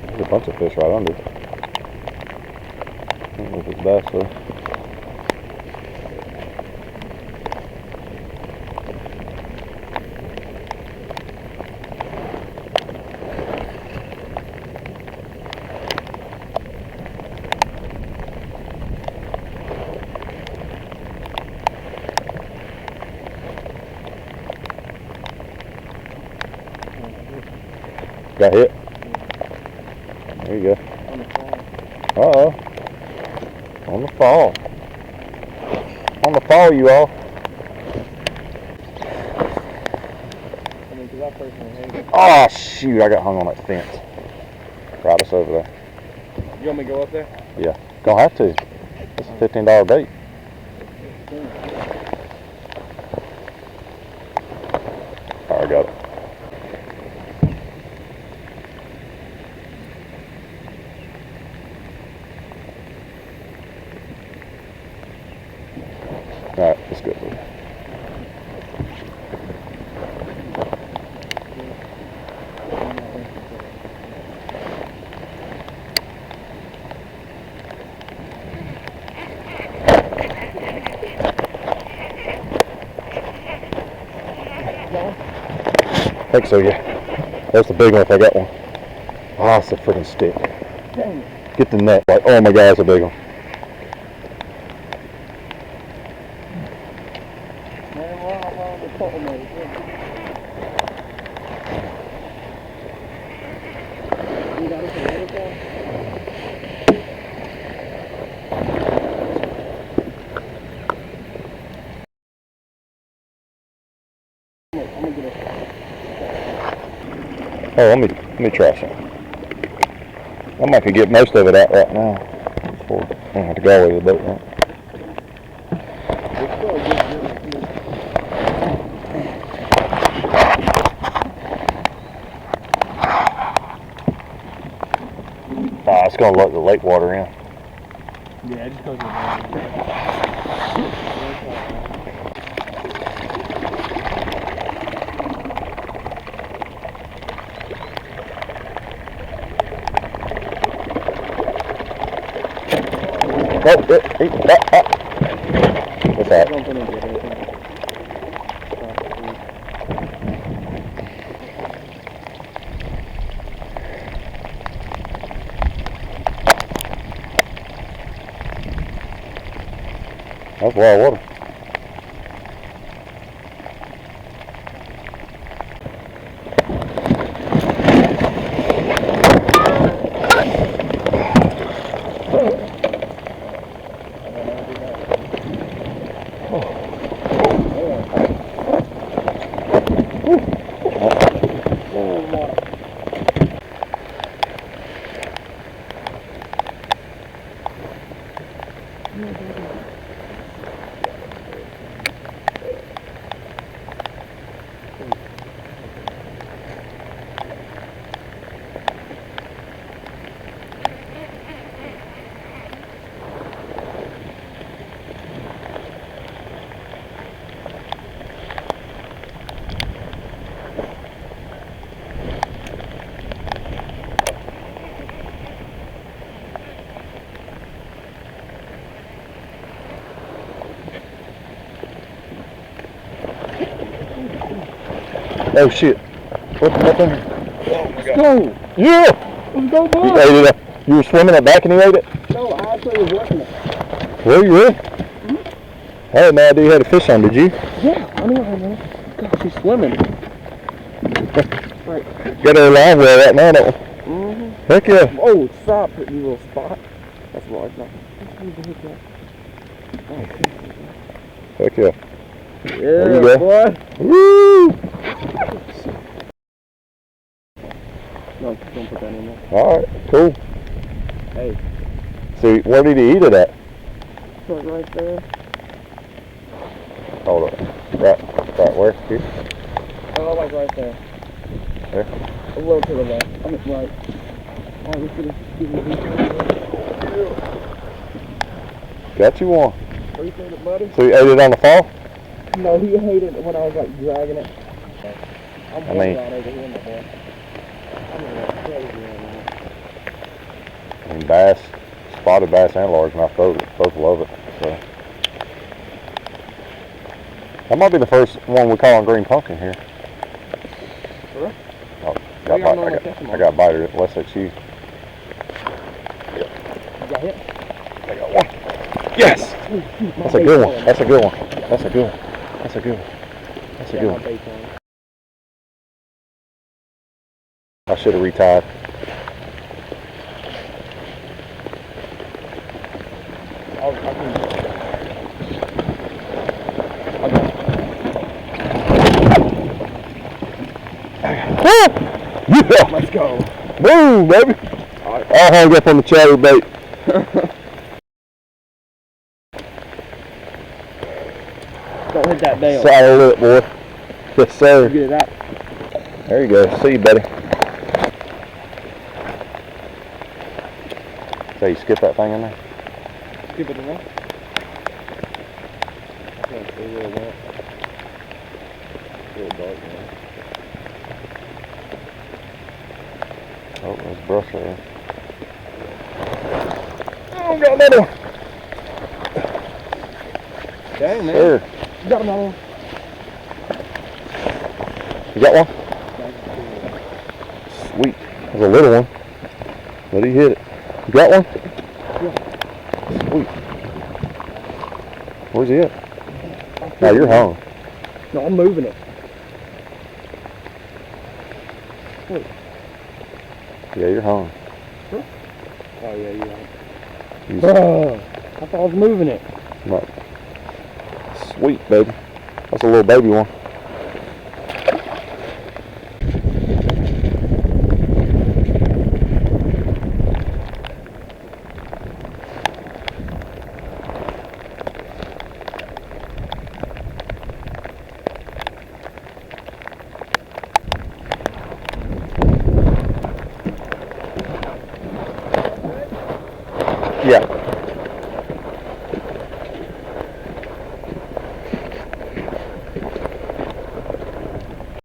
There's a bunch of fish right under. I don't know if it's bass though. Got hit. There you go. Uh-oh. On the fall. On the fall, you all. Oh, shoot. I got hung on that fence. Right us over there. You want me to go up there? Yeah. Don't have to. It's a $15 bait. All right, I got it. All right, let's go. I think so, yeah. That's the big one if I got one. Oh, it's a freaking stick. Get the net. Like, oh my God, it's a big one. Oh, let me try some. I might could get most of it out right now. Before I don't have to go all the way to the boat ramp. It's gonna let the lake water in. Yeah, just goes What's that? That's wild water. Oh shit. What the? Oh my God. Let's go. Yeah. Let's go, boy. You ate it. You were swimming it back and you ate it? No, I actually was working it. Were you really? Mm-hmm. I had no idea you had a fish on, did you? Yeah, I know, man. God, she's swimming. Right. Got her live well right now, don't we? Mm-hmm. Heck yeah. Oh, stop, you little spot. That's large now. Heck yeah. Yeah, there you go. Boy. Woo! No, don't put that in there. Alright, cool. Hey. So, where did he eat it at? Right there. Hold up. Right where? Here? Oh, like right there. There? A little to the left. I mean, right. Alright, we could have Got you one. appreciate it, buddy. So you ate it on the fall? No, he hated it when I was like dragging it. I'm I mean- right over here, my boy. I'm going crazy right now. I mean, bass, spotted bass and largemouth both love it. So that might be the first one we caught on green pumpkin here. For real? Oh, Where y'all got normally bite, catch 'em I on? got biter unless that's you. You got hit? I got one. Yes! That's a good one. That's a good one. That's a good one. That's a good one. That's a good one. I should have retied. Yeah! Let's go. Boom, baby! All hung up on the chatterbait. Don't hit that bail. Solid lip, boy. Yes, sir. Get it out. There you go. See you, buddy. So you skip that thing in there? Skip it around. I can't see where it went. It's a little dark now. Oh, there's brush there. Oh, got another one. Dang, man. Sure. Got another one. You got one? Sweet. There's a little one. But he hit it. You got one? Yeah. Sweet. Where's he at? Now you're hung. No, I'm moving it. Yeah, you're hung. Oh, yeah, you're right. You I thought I was moving it. Right. Sweet, baby. That's a little baby one. Yeah.